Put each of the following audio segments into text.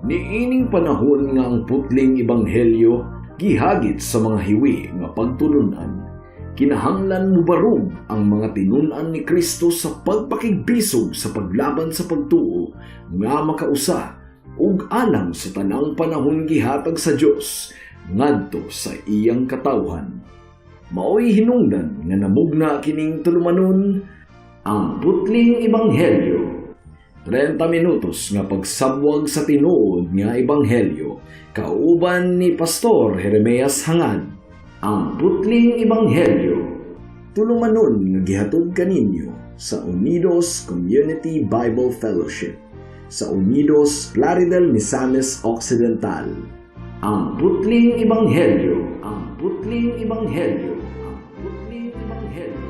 Niining panahon nga ang putling ebanghelyo gihagit sa mga hiwi nga pagtulunan. Kinahanglan mo barog ang mga tinunan ni Kristo sa pagpakigbisog sa paglaban sa pagtuo nga makausa ug alang sa tanang panahon gihatag sa Dios ngadto sa iyang katawhan. Maoy hinungdan nga namugna kining tulumanon ang putling ebanghelyo. 30 minutos nga pagsabwag sa tinuod nga ebanghelyo kauban ni Pastor Jeremias Hangad. Ang putling ebanghelyo tulumanon nga gihatod kaninyo sa Unidos Community Bible Fellowship sa Unidos Plaridel, Misamis Occidental. Ang putling ebanghelyo, ang putling ebanghelyo, ang putling ebanghelyo.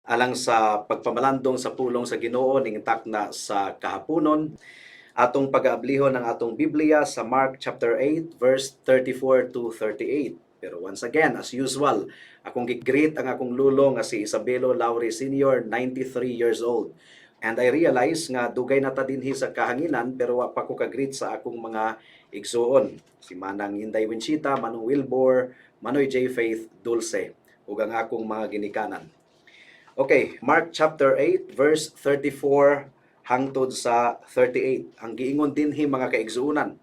Alang sa pagpamalandong sa pulong sa Ginoo ning takna sa kahaponon, atong pag-aablihon ng atong Biblia sa Mark chapter 8 verse 34 to 38. Pero once again, as usual, akong gigreet ang akong lulo nga si Isabelo Lauri Sr., 93 years old. And I realize nga dugay na ta dinhi sa kahanginan pero wa pa ko kagreet sa akong mga igsuon. Si Manang Inday Winchita, Manong Wilbur, Manoy J. Faith Dulce, ug ang akong mga ginikanan. Okay, Mark chapter 8 verse 34 hangtod sa 38. Ang giingon dinhi mga kaigsuonan.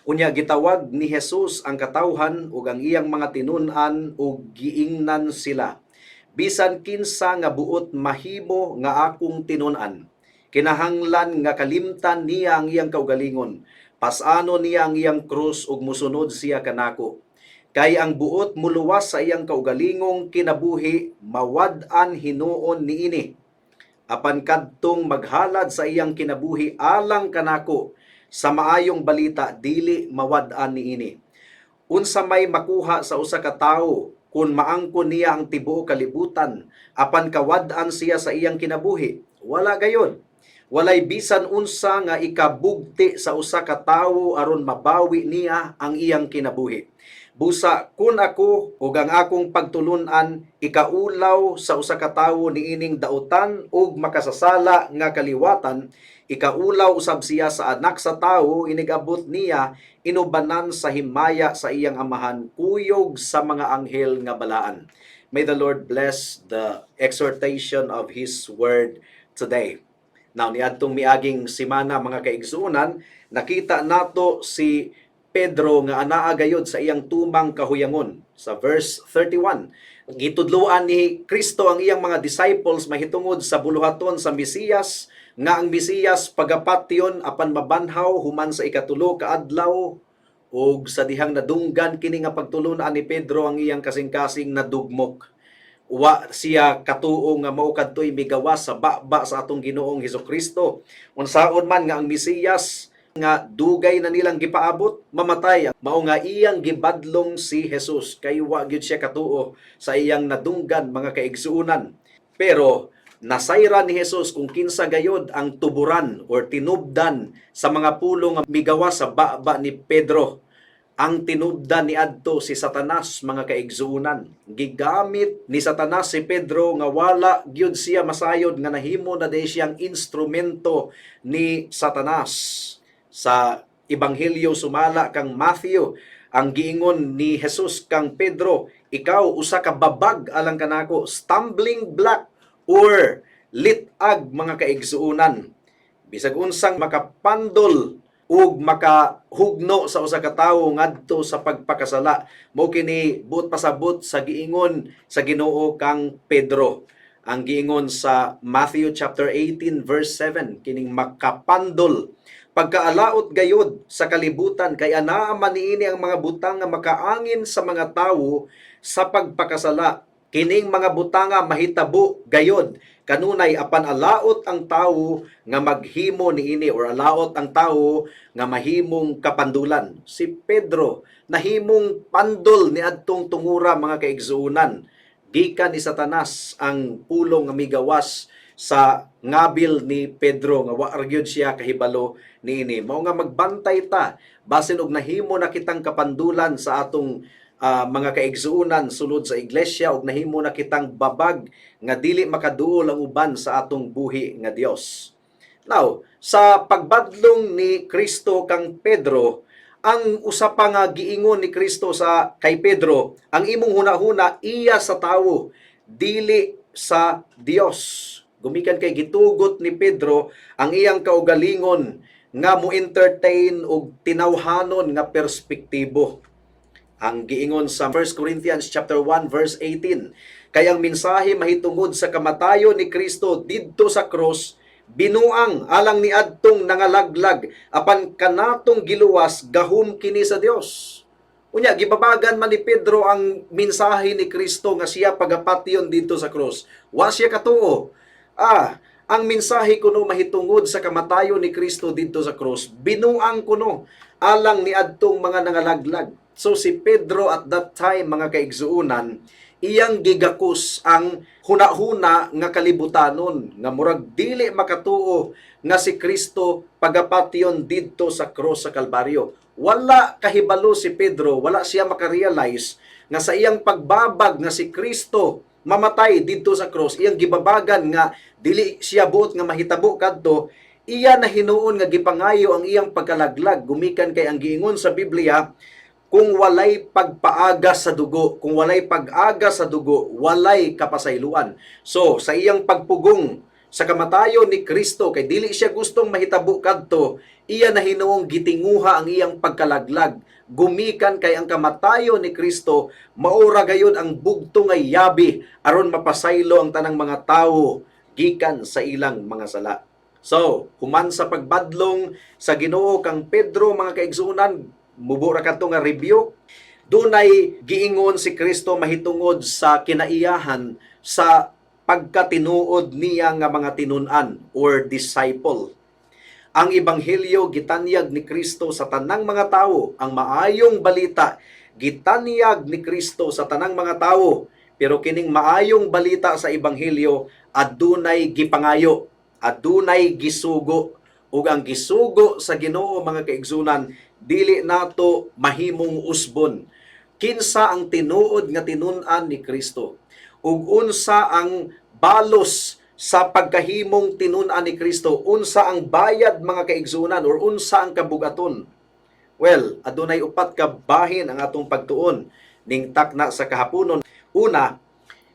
Unya gitawag ni Jesus ang katawhan ug ang iyang mga tinun-an ug giingnan sila. Bisan kinsa nga buot mahimo nga akong tinun-an. Kinahanglan nga kalimtan niya ang iyang kaugalingon. Pasano niya ang iyang krus ug musunod siya kanako. Kay ang buot muluwas sa iyang kaugalingong kinabuhi, mawad-an hinuon niini. Apan kadtong maghalad sa iyang kinabuhi alang kanako, sa maayong balita dili mawad-an niini. Unsa may makuha sa usa ka tawo kun maangkon niya ang tibuok kalibutan, apan kawad-an siya sa iyang kinabuhi? Wala gayon. Walay bisan unsa nga ikabugti sa usa ka tawo aron mabawi niya ang iyang kinabuhi. Busa kun ako ug ang akong pagtulun-an ikaulaw sa usa ka tawo niining dautan ug makasasala nga kaliwatan, ikaulaw usab siya sa anak sa tawo inigabot niya inubanan sa himaya sa iyang amahan kuyog sa mga anghel nga balaan. May the Lord bless the exhortation of His word today. Now, niadtong miaging simana mga kaigsuonan, nakita nato si Pedro nga anaa gayod sa iyang tumang kahuyangon. Sa verse 31, gitudloan ni Kristo ang iyang mga disciples mahitungod sa buluhaton sa Mesiyas, nga ang Mesiyas pagapatyon apan mabanhaw human sa ikatulo ka adlaw, ug sa dihang nadunggan kini nga pagtulunan ni Pedro ang iyang kasing-kasing nadugmok. Wa siya katuo nga mao kadtoy migawas sa baba sa atong Ginoong Hesukristo. Unsaon man nga ang Mesiyas nga dugay na nilang gipaabot, mamatay, mao nga iyang gibadlong si Jesus, kay wa gyud siya katuo sa iyang nadunggan mga kaigsuonan. Pero nasayra ni Jesus kung kinsa gayod ang tuburan or tinubdan sa mga pulong nga migawas sa baba ni Pedro. Ang tinubdan ni adto si Satanas mga kaigsuonan. Gigamit ni Satanas si Pedro nga wala gyud siya masayod nga nahimo na day siyang instrumento ni Satanas. Sa Ebanghelyo sumala kang Matthew, ang giingon ni Jesus kang Pedro, ikaw usa ka babag alang kanako, stumbling block or litag mga kaigsuonan. Bisag unsang makapandol ug makahugno sa usa ka tawo ngadto sa pagpakasala, mo kini buot pasabot sa giingon sa Ginoo kang Pedro. Ang giingon sa Matthew chapter 18 verse 7, kining makapandol pagkaalaot gayod sa kalibutan, kay anaa man niini ang mga butang nga makaangin sa mga tawo sa pagpakasala. Kining mga butanga mahitabo gayod kanunay apan alaot ang tawo nga maghimo niini or alaot ang tawo nga mahimong kapandulan. Si Pedro nahimong pandol ni adtong tungura mga kaigsuonan. Gikan ni Satanas ang pulong nga migawas sa ngabil ni Pedro nga wa gyud siya kahibalo niini. Mao nga magbantay ta basin og nahimo na kitang kapandulan sa atong mga kaigsuonan sulod sa iglesia ug nahimo na kitang babag nga dili makaduol ang uban sa atong buhi nga Dios. Now, sa pagbadlong ni Kristo kang Pedro, ang usa pa nga giingon ni Kristo sa kay Pedro, ang imong hunahuna iya sa tawo, dili sa Dios. Gumikan kay gitugot ni Pedro ang iyang kaugalingon nga mo-entertain og tinawhanon nga perspektibo. Ang giingon sa 1 Corinthians chapter 1 verse 18, kay ang mensahe mahitungod sa kamatayon ni Kristo didto sa cross binuang alang ni adtong nangalaglag apan kanatong giluwas gahom kini sa Dios. Unya gibabagan man ni Pedro ang mensahe ni Kristo nga siya pagapatyon dito sa cross. Wa siya katuo. Ang mensahe kuno mahitungod sa kamatayon ni Kristo dito sa cross binuang kuno alang ni adtong mga nangalaglag. So si Pedro at that time, mga kaigsuunan, iyang gigakos ang hunahuna nga kalibutanon nga murag dili makatuo nga si Kristo pagapatyon didto sa cross sa Kalbaryo. Wala kahibalo si Pedro, wala siya makarealize nga sa iyang pagbabag nga si Kristo mamatay didto sa cross, iyang gibabagan nga dili siya buot nga mahitabo kadto, iya na hinuon nga gipangayo ang iyang pagkalaglag. Gumikan kay ang giingon sa Biblia, kung walay pagpaaga sa dugo, kung walay pag-aga sa dugo, walay kapasayloan. So, sa iyang pagpugong sa kamatayon ni Kristo, kay dili siya gustong mahitabo kadto, iya na hinuong gitinguha ang iyang pagkalaglag. Gumikan kay ang kamatayon ni Kristo, maura gayud ang bugto nga yabi, aron mapasaylo ang tanang mga tawo, gikan sa ilang mga sala. So, human sa pagbadlong sa Ginoo kang Pedro, mga kaigsuunan, mubura ka nga review, dunay giingon si Kristo mahitungod sa kinaiyahan sa pagkatinuod niya nga mga tinun-an or disciple. Ang ebanghelyo gitanyag ni Kristo sa tanang mga tawo, ang maayong balita gitanyag ni Kristo sa tanang mga tawo, pero kining maayong balita sa ebanghelyo adunay gipangayo, adunay gisugo, ug ang gisugo sa Ginoo, mga kaigsunan, dili nato mahimong usbon. Kinsa ang tinuod nga tinun-an ni Kristo ug unsa ang balos sa pagkahimong tinun-an ni Kristo, unsa ang bayad, mga kaigsunan, or unsa ang kabugaton. Well, adunay upat ka bahin ang atong pagtuon ning takna sa kahaponon. Una,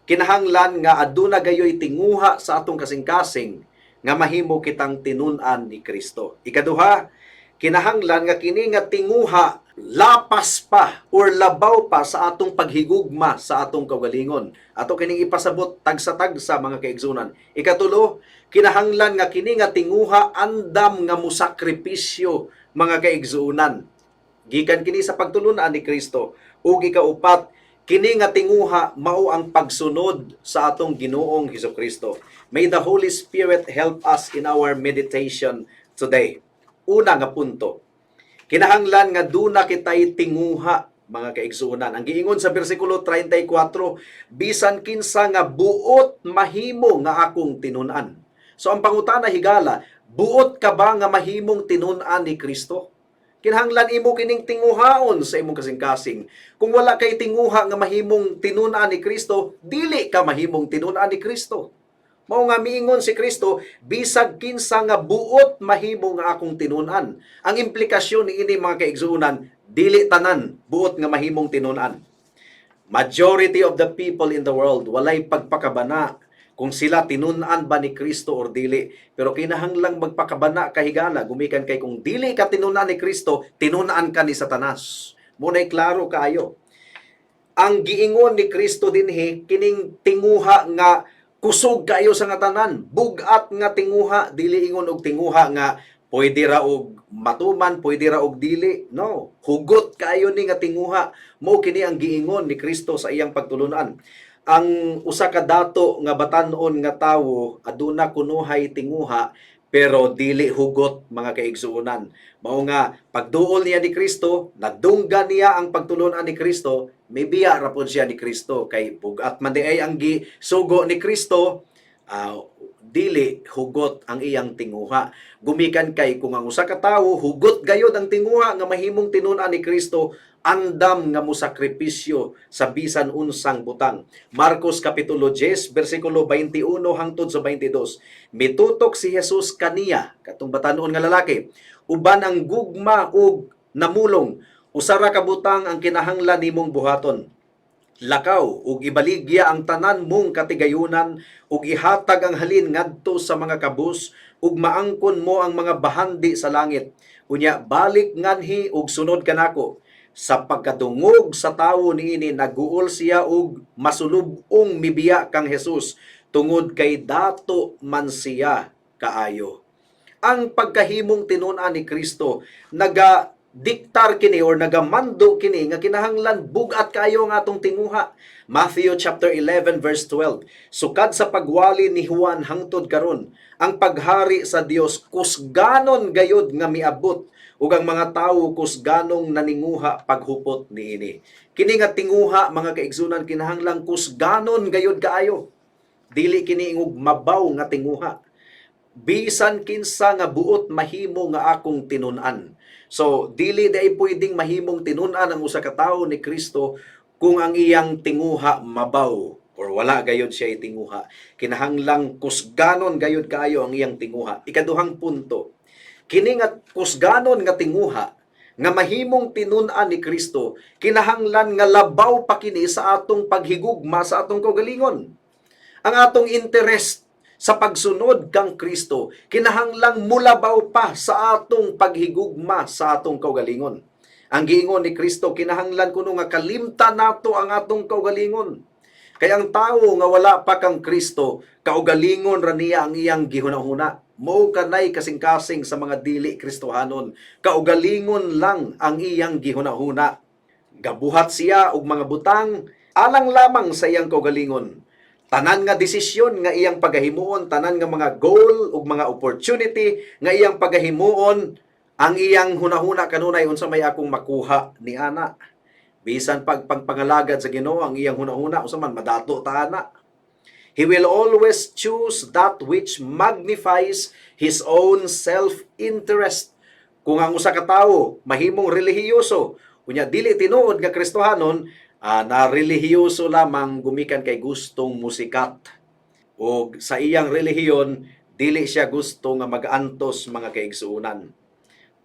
kinahanglan nga aduna gayoy tinguha sa atong kasing-kasing nga mahimo kitang tinun-an ni Kristo. Ikaduha, kinahanglan nga kini nga tinguha lapas pa or labaw pa sa atong paghigugma sa atong kaugalingon. Ato kining ipasabot tagsa-tagsa, mga kaigsunan. Ikatulo, kinahanglan nga kini nga tinguha andam nga musakripisyo, mga kaigsunan. Gikan kini sa pagtulunan ni Kristo. Ug ikaupat, kini nga tinguha mao ang pagsunod sa atong Ginoong Hesukristo. May the Holy Spirit help us in our meditation today. Una nga punto, kinahanglan nga duna kitay tinguha, mga kaigsunan. Ang giingon sa bersikulo 34, bisan kinsa nga buot mahimo nga akong tinun-an. So ang pangutana higala, buot ka ba nga mahimong tinun-an ni Kristo? Kinahanglan imo kining tinguhaon sa imong kasing-kasing. Kung wala kay tinguha nga mahimong tinun-an ni Kristo, dili ka mahimong tinun-an ni Kristo. Mao nga miingon si Kristo, bisag kinsa nga buot mahimo nga akong tinun-an. Ang implikasyon niini, mga kaigsuonan, dili tanan buot nga mahimong tinun-an. Majority of the people in the world walay pagpakabana kung sila tinun-an ba ni Kristo or dili. Pero kinahanglang magpakabana kahigala, gumikan kay kung dili ka tinun-an ni Kristo, tinun-an ka ni Satanas. Muna'y klaro kaayo. Ang giingon ni Kristo dinhi, kining tinguha nga kusog kayo sa nga tanan, bugat nga tinguha, dili ingon og tinguha nga pwede ra og matuman, pwede ra og dili. No, hugot kayo ni nga tinguha. Mao kini ang giingon ni Kristo sa iyang pagtulunan. Ang usa ka dato nga batan-on nga tawo aduna kunuhay tinguha pero dili hugot, mga kaigsuonan. Mao nga pagduol niya ni Kristo, nadunggan niya ang pagtulunan ni Kristo, may biya ra pod siya ni Kristo kay bugat man di ay ang gisugo ni Kristo, dili hugot ang iyang tinguha. Gumikan kay kung ang usa ka tawo hugot gayod ang tinguha nga mahimong tinun-an ni Kristo, andam nga mosakripisyo sa bisan unsang butang. Marcos kapitulo 10 bersikulo 21 hangtod sa 22. Mitutok si Jesus kaniya katong batan-on nga lalaki, uban ang gugma ug namulong, usara ka butang ang kinahanglan nimong buhaton. Lakaw ug ibaligya ang tanan mong katigayunan ug ihatag ang halin ngadto sa mga kabus ug maangkon mo ang mga bahandi sa langit. Unya balik nganhi ug sunod kanako. Sa pagkadungog sa tawo niini naguol siya ug masulubong mibiya kang Jesus tungod kay dato man siya kaayo. Ang pagkahimong tinun-an ni Kristo diktar kini or nagamando kini nga kinahanglan bugat kayo nga atong tinguha. Matthew chapter 11 verse 12. Sukad sa pagwali ni Juan hangtod karon, ang paghari sa Dios kusganon gayod nga miabot ug ang mga tawo kusganong naninguha paghupot niini. Kini nga tinguha mga kaigsunan kinahanglan kusganon gayod kaayo. Dili kini ingog mabaw nga tinguha. Bisan kinsa nga buot mahimo nga akong tinun-an. So, dili day pwedeng mahimong tinun-an ang usa ka tawo ni Kristo kung ang iyang tinguha mabaw or wala gayod siya itinguha. Kinahanglang kusganon gayod kaayo ang iyang tinguha. Ikaduhang punto, kini nga kusganon nga tinguha nga mahimong tinun-an ni Kristo, kinahanglan nga labaw pa kini sa atong paghigugma sa atong kaugalingon. Ang atong interest sa pagsunod kang Kristo, kinahanglang mulabaw pa sa atong paghigugma sa atong kaugalingon. Ang giingon ni Kristo, kinahanglan kuno nga kalimtan nato ang atong kaugalingon. Kaya ang tawo nga wala pa kang Kristo, kaugalingon ra niya ang iyang gihunahuna. Mao kanay kasing-kasing sa mga dili Kristohanon, kaugalingon lang ang iyang gihunahuna. Gabuhat siya og mga butang alang lamang sa iyang kaugalingon. Tanan nga desisyon nga iyang pagahimuon, tanan nga mga goal ug mga opportunity nga iyang pagahimuon, ang iyang hunahuna kanunay unsa may akong makuha ni ana. Bisan pagpangalagad sa Ginoo ang iyang hunahuna unsa man madato ta ana. He will always choose that which magnifies his own self-interest. Kung ang usa ka tawo mahimong relihiyoso, unya dili tinuod nga Kristohanon, na relihiyoso lamang gumikan kay gustong musikat. O sa iyang relihiyon, dili siya gusto nga mag-antos mga kaigsuunan.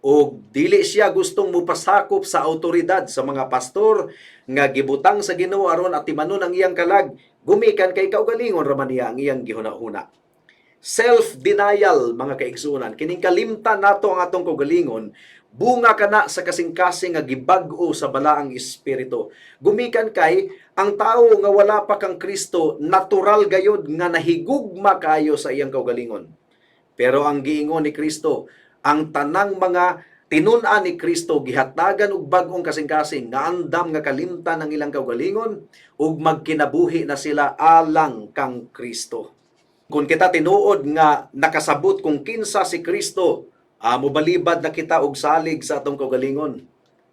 O dili siya gustong mupasakop sa autoridad sa mga pastor nga gibutang sa Ginoo aron atimanon ang iyang kalag, gumikan kay kaugalingon ra man niya ang iyang gihuna-huna. Self-denial mga kaigsuunan, kining kalimtan nato ang atong kaugalingon, bunga kana sa kasing-kasing nga gibag-o sa balaang espiritu. Gumikan kay ang tawo nga wala pa kang Kristo, natural gayod nga nahigugma kayo sa iyang kaugalingon. Pero ang giingon ni Kristo, ang tanang mga tinun-an ni Kristo gihatagan og bag-ong kasing-kasing nga andam nga kalimtan ang ilang kaugalingon ug magkinabuhi na sila alang kang Kristo. Kung kita tinuod nga nakasabot kung kinsa si Kristo, mobalibad na kita og salig sa atong kaugalingon.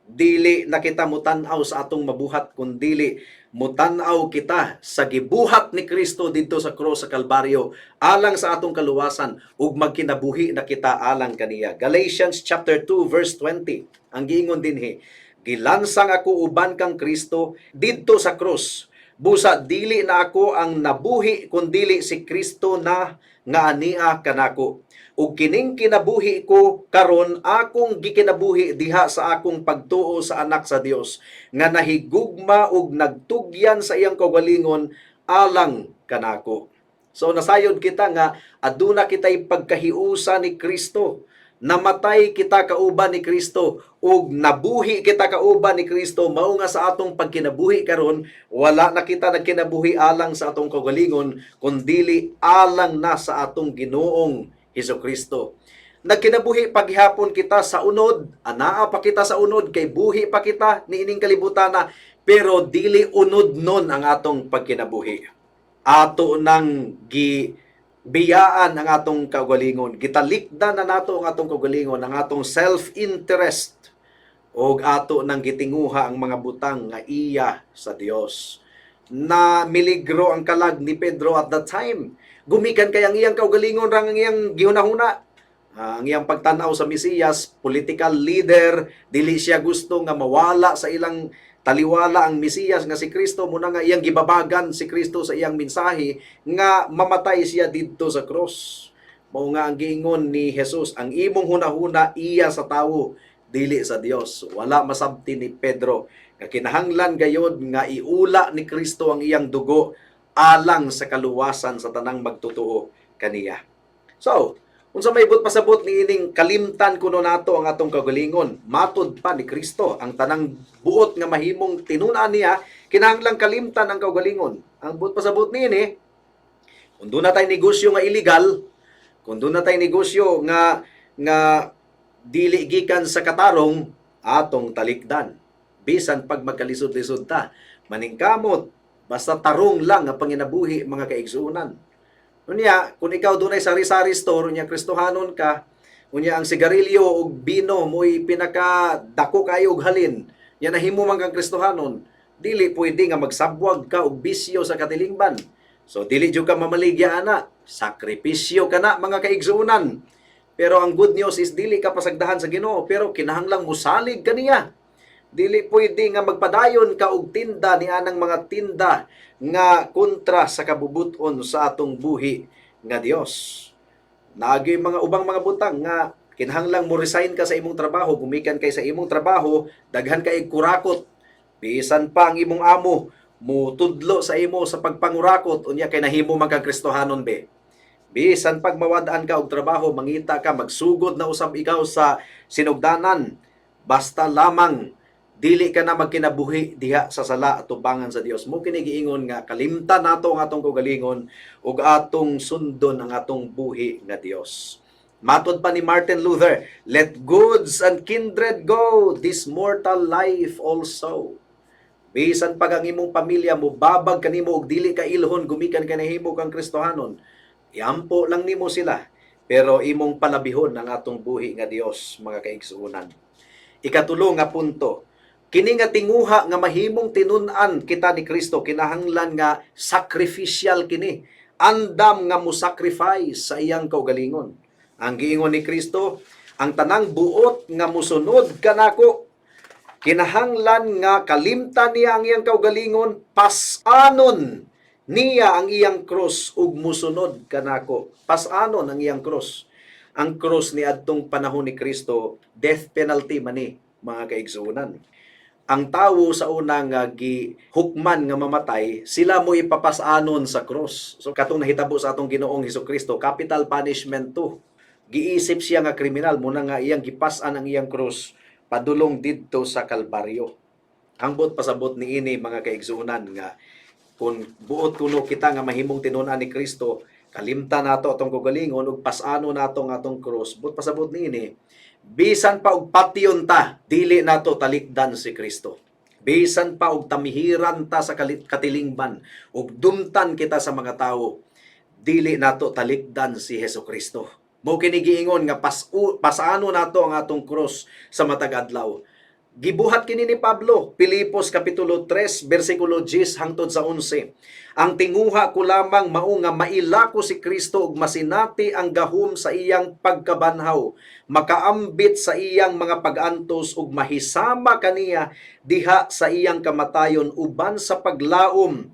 Dili na kita mutan-aw sa atong mabuhat, kundili mutan-aw kita sa gibuhat ni Kristo didto sa krus sa Kalbaryo alang sa atong kaluwasan ug magkinabuhi na kita alang kaniya. Galatians chapter 2 verse 20. Ang giingon dinhi, gilansang ako uban kang Kristo didto sa krus. Busa dili na ako ang nabuhi kundili si Kristo na nga ania kanako. Ug kining kinabuhi ko karon akong gikinabuhi diha sa akong pagtuo sa anak sa Dios nga nahigugma ug nagtugyan sa iyang kaugalingon alang kanako. So nasayod kita nga aduna kitay pagkahiusa ni Kristo. Namatay kita kauban ni Kristo ug nabuhi kita kauban ni Kristo. Mao nga sa atong pagkinabuhi karon wala na kita nagkinabuhi alang sa atong kaugalingon kundili alang na sa atong Ginoong Hesukristo. Nagkinabuhi paghihapon kita sa unod, anaa pa kita sa unod kay buhi pa kita niining kalibutana, pero dili unod nun ang atong pagkinabuhi. Ato nang biyaan ang atong kaugalingon, gitalikdan na nato ang atong kaugalingon, ang atong self-interest, o ato nang gitinguha ang mga butang nga iya sa Dios. Na miligro ang kalag ni Pedro at that time. Gumikan kay ang iyang kaugalingon rang ang iyang gihunahuna. Ang iyang pagtanaw sa Mesiyas, political leader, dili siya gusto nga mawala sa ilang taliwala ang Mesiyas nga si Kristo, muna nga iyang gibabagan si Kristo sa iyang mensahe nga mamatay siya didto sa cross. Mao nga ang giingon ni Jesus, ang imong hunahuna iya sa tawo, dili sa Dios. Wala masabti ni Pedro nga kinahanglan gayod nga iula ni Kristo ang iyang dugo alang sa kaluwasan sa tanang magtotoo kaniya. So, unsa may pasabot ni ining kalimtan kuno nato ang atong kagalingon, matud pa ni Kristo ang tanang buot nga mahimong tinunan niya, kinahanglang kalimtan ang kagalingon. Ang buot pasabot niini, kung doon na tayo negosyo nga illegal, kung doon na tayo negosyo nga dili gikan sa katarong, atong talikdan. Bisan pag magkalisod-lisod ta, maningkamot, basta tarong lang ang panginabuhi mga kaigsuunan. Unya, kung ikaw dunay sari-sari store, unya kristohanon ka, unya ang sigarilyo o bino mo'y pinakadako kayo og halin, yan nahimo man kang kristohanon, dili pwede nga magsabwag ka og bisyo sa katilingban. So, dili jud ka mamaligya ana, sakripisyo ka na mga kaigsuunan. Pero ang good news is dili ka pasagdahan sa Ginoo, pero kinahanglang musalig kaniya. Dili pwede nga magpadayon ka og tinda ni anang mga tinda nga kontra sa kabubuton sa atong buhi nga Dios. Naagay mga ubang mga butang nga kinahanglang mo resign ka sa imong trabaho, gumikan kay sa imong trabaho, daghan kay kurakot. Bisan pa ang imong amo mutudlo sa imo sa pagpangurakot, unya kay nahimo man kang kristohanon be. Bisan pag mawadaan ka og trabaho, mangita ka, magsugod na usab ikaw sa sinugdanan, basta lamang dili ka na magkinabuhi diha sa sala at tubangan sa Dios. Mo kini giingon nga kalimtan nato ang atong kaugalingon ug atong sundon ang atong buhi nga Dios. Matod pa ni Martin Luther, let goods and kindred go, this mortal life also. Bisan pag ang imong pamilya mo babag kanimo og dili ka ilhon gumikan kay nahimo kang kristohanon, iampo lang nimo sila, pero imong palabihon ang atong buhi nga Dios, mga kaigsuonan. Ikatulo nga punto, kini nga tinguha nga mahimong tinun-an kita ni Kristo, kinahanglan nga sacrificial kini. Andam nga mo sacrifice sa iyang kaugalingon. Ang giingon ni Kristo, ang tanang buot nga musunod kanako, kinahanglan nga kalimtan niya ang iyang kaugalingon, pasanon niya ang iyang cross ug musunod kanako. Pasanon ang iyang cross. Ang cross ni adtong panahon ni Kristo, death penalty man ni, mga kaigsuonan. Ang tawo sa unang gihukman nga mamatay, sila mo ipapasanon sa cross. So katong nahitabo sa atong Ginoong Hesukristo, capital punishment to. Giisip siya nga kriminal, muna nga iyang gipas-an ang iyang cross padulong didto sa Kalbaryo. Ang buot pasabot ni ini, mga kaigsuonan, nga kung buot kuno kita nga mahimong tinunan ni Kristo, kalimtan nato atong kaugalingon ug pasano nato nga atong cross. Buot pasabot ni ini, bisan pa og patyon ta, dili nato talikdan si Kristo. Bisan pa og tamihiran ta sa katilingban, ug dumtan kita sa mga tawo, dili nato talikdan si Hesukristo. Mao kini giingon nga pasaano nato ang atong cross sa matag adlaw. Gibuhat kini ni Pablo, Pilipos kapitulo 3 bersikulo 10 hangtod sa 11. Ang tinguha ko lamang mao nga mailako si Kristo ug masinati ang gahom sa iyang pagkabanhaw, makaambit sa iyang mga pag-antos ug mahisama kaniya diha sa iyang kamatayon uban sa paglaom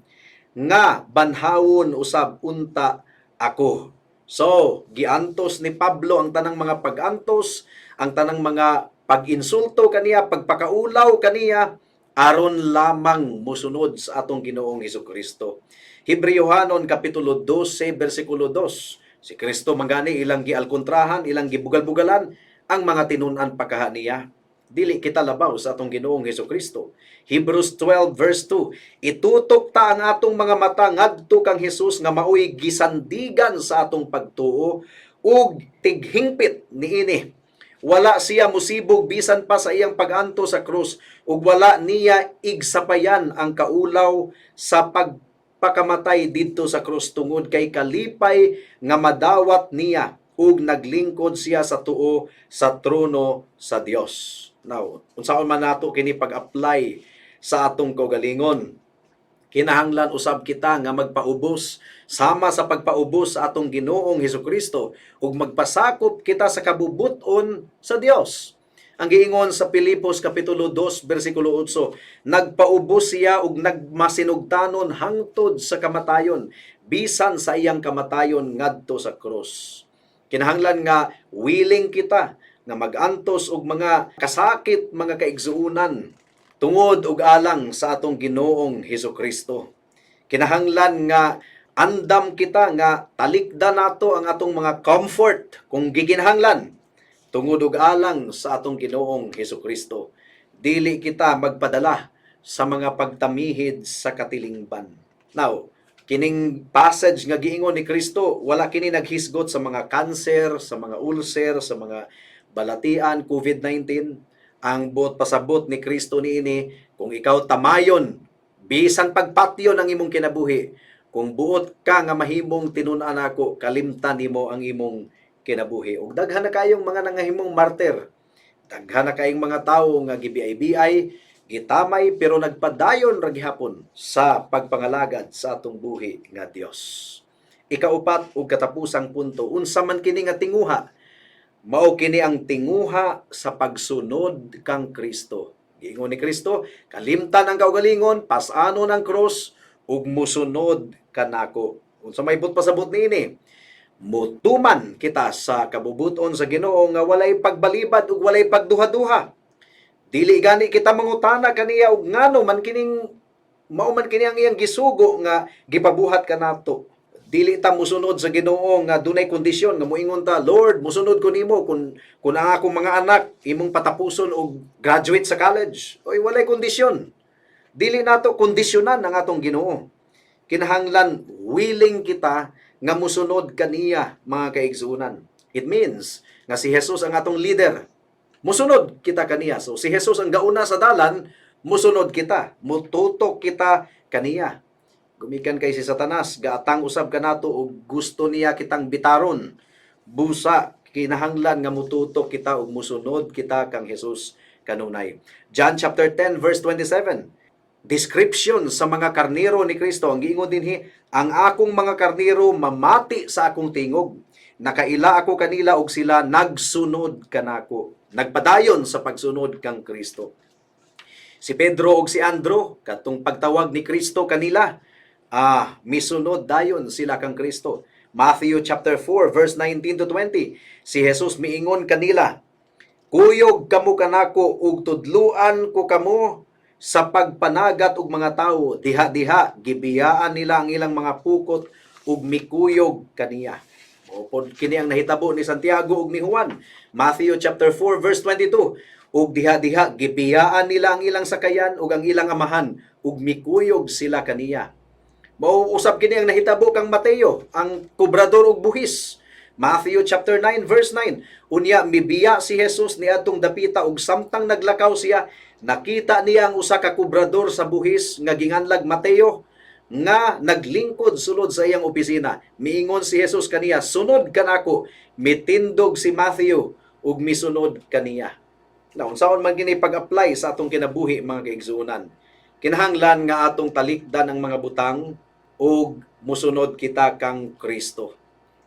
nga banhawon usab unta ako. So, giantos ni Pablo ang tanang mga pag-antos, ang tanang mga pag-insulto kaniya, pagpakaulaw kaniya, aron lamang musunod sa atong Ginoong Hesukristo. Hebrewhanon kapitulo 12 bersikulo 2. Si Kristo mangani ilang gialkontrahan, ilang gibugal-bugalan ang mga tinun-an pakaha niya. Dili kita labaw sa atong Ginoong Hesukristo. Hebrews 12 verse 2. Itutok ta ang atong mga mata ngadto kang Hesus nga maoy gisandigan sa atong pagtuo ug tighingpit niini. Wala siya musibog bisan pa sa iyang pag-anto sa krus ug wala niya igsapayan ang kaulaw sa pagpakamatay didto sa krus tungod kay kalipay nga madawat niya ug naglingkod siya sa tuo sa trono sa Dios. Now, unsaon man nato kini pag-apply sa atong kaugalingon? Kinahanglan usab kita nga magpaubos sama sa pagpaubos sa atong Ginoong Hesukristo ug magpasakop kita sa kabubuton sa Dios. Ang giingon sa Pilipos kapitulo 2 bersikulo 8, nagpaubos siya ug nagmasinugtanon hangtod sa kamatayon, bisan sa iyang kamatayon ngadto sa krus. Kinahanglan nga willing kita nga magantos og mga kasakit, mga kaigsuunan tungod og alang sa atong Ginoong Hesukristo. Kinahanglan nga andam kita nga talikdan nato ang atong mga comfort kung giginahanglan tungod og alang sa atong Ginoong Hesukristo. Dili kita magpadala sa mga pagtamihid sa katilingban. Now, kining passage nga giingon ni Kristo, wala kini naghisgot sa mga cancer, sa mga ulcer, sa mga balatian, COVID-19. Ang buot pasabot ni Kristo niini, kung ikaw tamayon, bisan pagpatyon ang imong kinabuhi, kung buot ka nga mahimong tinun-an ako, kalimtan nimo ang imong kinabuhi. Ug daghan na kayong mga nangahimong martir. Daghan na kayong mga tawo nga gibiay-biay, gitamay pero nagpadayon ra gihapon sa pagpangalagad sa atong buhi nga Dios. Ikaupat ug katapusang punto, unsa man kini nga tinguha? Mao kini ang tinguha sa pagsunod kang Kristo. Giingon ni Kristo, kalimtan ang kaugalingon, pas-anon ang cross ug musunod kanako. Unsa may but pasabot niini? Mutuman kita sa kabubuton sa Ginoo nga walay pagbalibad ug walay pagduha-duha. Dili gani kita mangutana kaniya og ngano man kining mao man kini ang iyang gisugo nga gipabuhat kanato. Dili ta musunod sa Ginoo nga dunay kondisyon nga moingon ta, Lord, musunod ko nimo kun ang akong mga anak imong patapuson og graduate sa college. Oy, walay kondisyon. Dili nato kondisyonan ang atong Ginoo. Kinahanglan willing kita nga musunod kaniya, mga kaigsuunan. It means nga si Jesus ang atong leader. Musunod kita kaniya. So si Jesus ang gauna sa dalan, musunod kita, mututok kita kaniya. Gumikan kay si Satanas, gaatang usab kanato og gusto niya kitang bitaron. Busa, kinahanglan nga mututok kita og musunod kita kang Jesus kanunay. John chapter 10 verse 27. Description sa mga karnero ni Kristo. Ang giingon dinhi, ang akong mga karnero mamati sa akong tingog. Nakaila ako kanila og sila nagsunod kanako. Nagpadayon sa pagsunod kang Kristo. Si Pedro og si Andro, katong pagtawag ni Kristo kanila, misunod dayon sila kang Kristo. Matthew chapter 4 verse 19 to 20. Si Jesus miingon kanila, kuyog kamo kanako ug tudluan ko kamo sa pagpanagat og mga tawo. Diha-diha gibiyaan nila ang ilang mga pukot ug mikuyog kaniya. Upod kini ang nahitabo ni Santiago ug ni Juan. Matthew chapter 4 verse 22. Ug diha-diha gibiyaan nila ang ilang sakayan ug ang ilang amahan ug mikuyog sila kaniya. Mauusab kini ang nahitabo kang Mateo, ang kubrador og buhis. Matthew chapter 9 verse 9. Unya mibiya si Jesus niadtong dapita ug samtang naglakaw siya, nakita niya ang usa ka kubrador sa buhis nga ginganlag Mateo nga naglingkod sulod sa iyang opisina. Miingon si Jesus kaniya, sunod kanako. Mitindog si Matthew ug misunod kaniya. Now, unsaon man kini pag-apply sa atong kinabuhi, mga kaigsuonan? Kinahanglan nga atong talikdan ang mga butang ug musunod kita kang Kristo.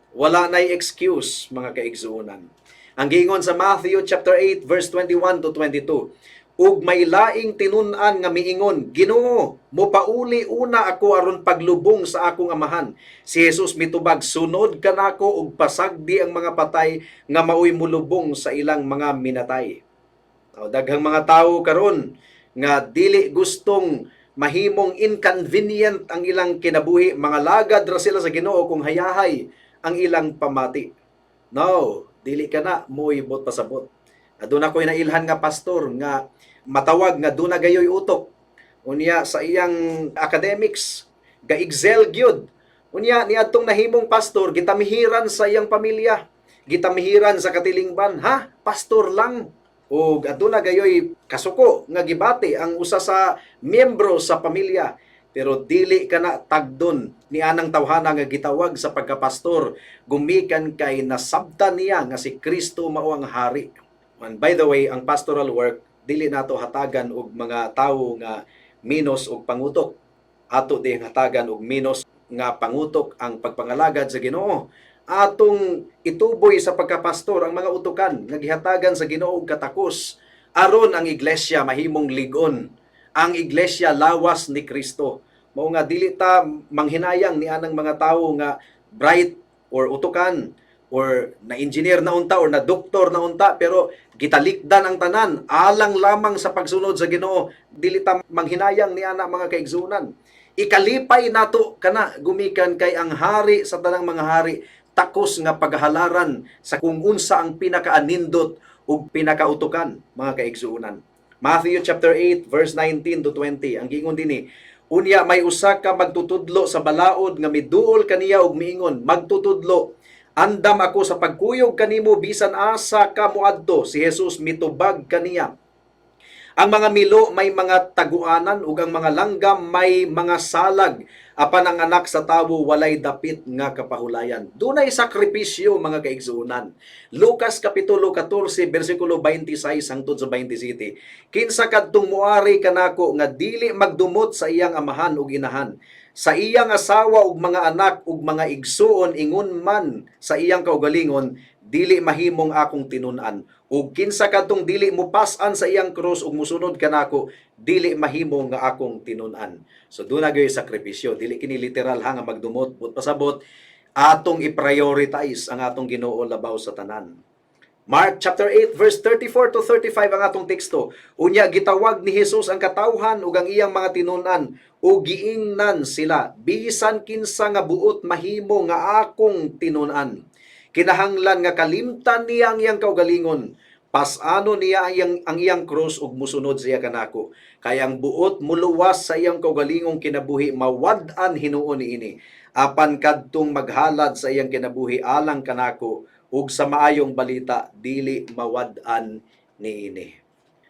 Wala nay excuse, mga kaigsuonan. Ang giingon sa Matthew chapter 8 verse 21 to 22, ug may laing tinun-an nga miingon, Ginoo, mopauli una ako aron paglubong sa akong amahan. Si Jesus mitubag, sunod kanako ug pasagdi ang mga patay nga maoy mulubong sa ilang mga minatay. Daghang mga tawo karon nga dili gustong mahimong inconvenient ang ilang kinabuhi, mga lagad ra sila sa Ginoo kung hayahay ang ilang pamati. No, dili ka na moibot pasabot. Aduna ko'y nailhan nga pastor nga matawag nga duna gayoy utok. Unya sa iyang academics, ga-excel gyud. Unya niadtong nahimong pastor, gitamihiran sa iyang pamilya, gitamihiran sa katilingban. Ha? Pastor lang. O aduna gayoy kasuko nga gibati ang usa sa miyembro sa pamilya, pero dili kana tagdon ni anang tawhana nga gitawag sa pagkapastor, gumikan kay nasabtan niya nga si Kristo mao ang hari. And by the way, ang pastoral work dili nato hatagan og mga tawo nga minos og pangutok. ato ding hatagan og minos nga pangutok ang pagpangalagad sa Ginoo. Atong ituboy sa pagkapastor ang mga utukan nga gihatagan sa Ginoo og katakos aron ang iglesia mahimong lig-on, ang iglesia lawas ni Kristo. Mao nga dili ta manghinayang ni anang mga tawo nga bright or utukan or na engineer na unta or na doktor na unta pero gitalikdan ang tanan alang lamang sa pagsunod sa Ginoo. Dili ta manghinayang ni ana mga kaigsunan. Ikalipay nato kana gumikan kay ang hari sa tanang mga hari takos nga paghalaran sa kung unsa ang pinakaanindot ug pinakautukan mga kaigsunan. Matthew chapter 8 verse 19 to 20 ang giingon dinhi, unya may usa ka magtutudlo sa balaod nga miduol kaniya og miingon, magtutudlo, andam ako sa pagkuyog kanimo bisan asa ka moadto. Si Jesus mitubag kaniya, ang mga milo may mga taguanan ug ang mga langgam may mga salag, apan ang anak sa tawo walay dapit nga kapahulayan. Dunay sakripisyo mga kaigsuonan. Lucas kapitulo 14 bersikulo 26 hangtod sa 27. Kinsa kadtong moari kanako nga dili magdumot sa iyang amahan ug inahan, sa iyang asawa ug mga anak ug mga igsuon ingon man sa iyang kaugalingon, dili mahimong akong tinun-an. Ug kinsa kadtong dili mopas-an sa iyang krus ug mosunod kanako, dili mahimo nga akong tinun-an. So doon na gayud sakripisyo, dili kini literal ha nga magdumot but pasabot atong i-prioritize ang atong Ginoo labaw sa tanan. Mark chapter 8 verse 34 to 35 ang atong teksto. Unya gitawag ni Jesus ang katawhan ug ang iyang mga tinun-an ug giingnan sila, bisan kinsa nga buot mahimo nga akong tinun-an. Kinahanglan nga kalimtan niya ang iyang kaugalingon, pasano niya ang iyang krus ug musunod siya kanako. Kay ang buot muluwas sa iyang kaugalingong kinabuhi mawad-an hinuon niini, apan kadtong maghalad sa iyang kinabuhi alang kanako ug sa maayong balita dili mawad-an niini.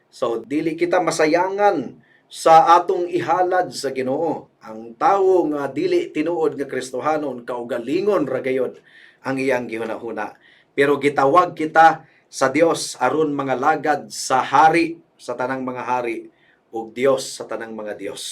So dili kita masayangan sa atong ihalad sa Ginoo. Ang tawo nga dili tinuod nga Kristohanon kaugalingon ra gayud ang iyang gihunahuna. Pero gitawag kita sa Dios aron mga lagad sa hari sa tanang mga hari ug Dios sa tanang mga Dios.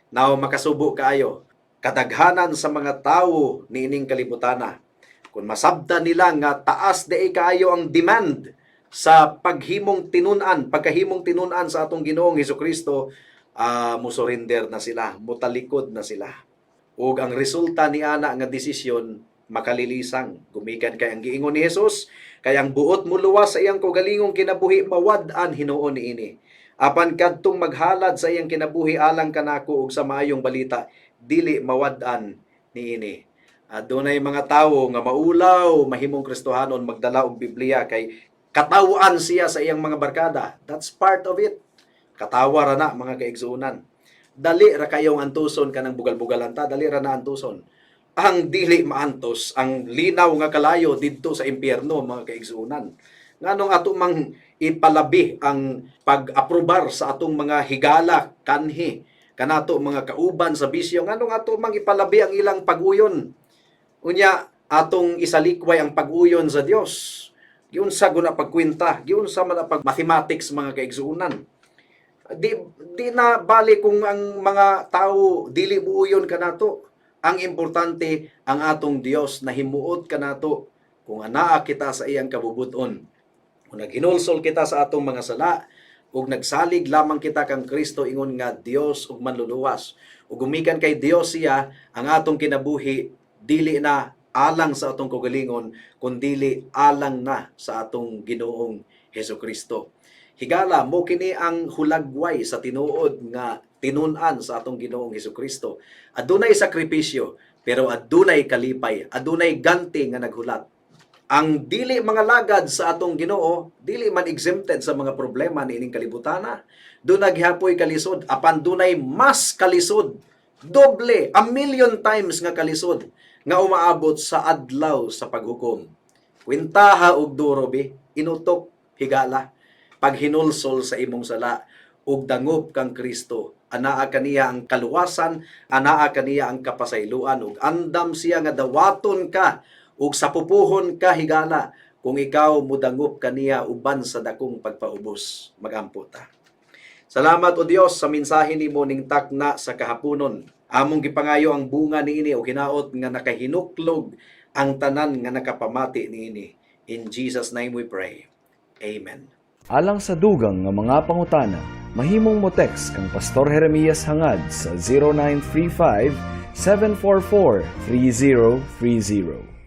Now makasubo kaayo kadaghanan sa mga tawo niining kalibutana, kung masabda nila nga taas dai kaayo ang demand sa paghimong tinun-an, pagkahimong tinun-an sa atong Ginoong Hesukristo, musurrender na sila, mutalikod na sila. Ug ang resulta ni ana nga desisyon makalilisang gumikan kay ang giingon ni Jesus, kay ang buot muluwas sa iyang kaugalingong kinabuhi mawad-an hinuon niini, apan kadtong maghalad sa iyang kinabuhi alang kanako ug sa maayong balita dili mawad-an niini. Adunay mga tawo nga maulaw mahimong Kristohanon magdala og Biblia kay katawan siya sa iyang mga barkada. That's part of it. Katawa ra na mga kaigsuonan. Dali ra kayong antuson kanang bugal-bugalan ta, dali ra na antuson. Ang dili maantos, ang linaw nga kalayo didto sa impyerno mga kaigsuonan. Nganong ato mang ipalabi ang pag-aprobar sa atong mga higala kanhi kanato mga kauban sa bisyo, nganong ato mang ipalabi ang ilang pag-uyon. Unya atong isalikway ang pag-uyon sa Dios. Giunsa guna pagkwenta, giunsa man pag mathematics mga kaigsuonan. Di na bali kung ang mga tao dili buuyon kanato. Ang importante ang atong Dios na himuot kanato kung anaa kita sa iyang kabubuton. Kung naghinulsol kita sa atong mga sala ug nagsalig lamang kita kang Kristo, ingon nga Dios ug manluluwas. Ug gumikan kay Dios siya, ang atong kinabuhi dili na alang sa atong kaugalingon kundi alang na sa atong Ginoong Hesukristo. Higala mo kini ang hulagway sa tinuod nga tinun-an sa atong Ginoong Hesukristo. Adunay sakripisyo pero adunay kalipay, adunay ganti nga naghulat. Ang dili mga lagad sa atong Ginoo dili man exempted sa mga problema niining kalibutana. Dunay gihapoy kalisod, apan dunay mas kalisod, doble, a million times nga kalisod nga umaabot sa adlaw sa paghukom. Kwintaha og durobi, inutok higala, paghinulsol sa imong sala ug dangop kang Kristo. Anaa kaniya ang kaluwasan, anaa kaniya ang kapasayloan ug andam siya nga dawaton ka ug sapupuhon ka higala kung ikaw mudangop kaniya uban sa dakong pagpaubos. Magampo ta. Salamat o Dios sa mensahe nimo ning takna sa kahaponon. Among gipangayo ang bunga niini o hinaot nga nakahinuklog ang tanan nga nakapamati niini. In Jesus name we pray. Amen. Alang sa dugang nga mga pangutana, mahimong mo text kang Pastor Jeremias hangad sa 0935 744 3030.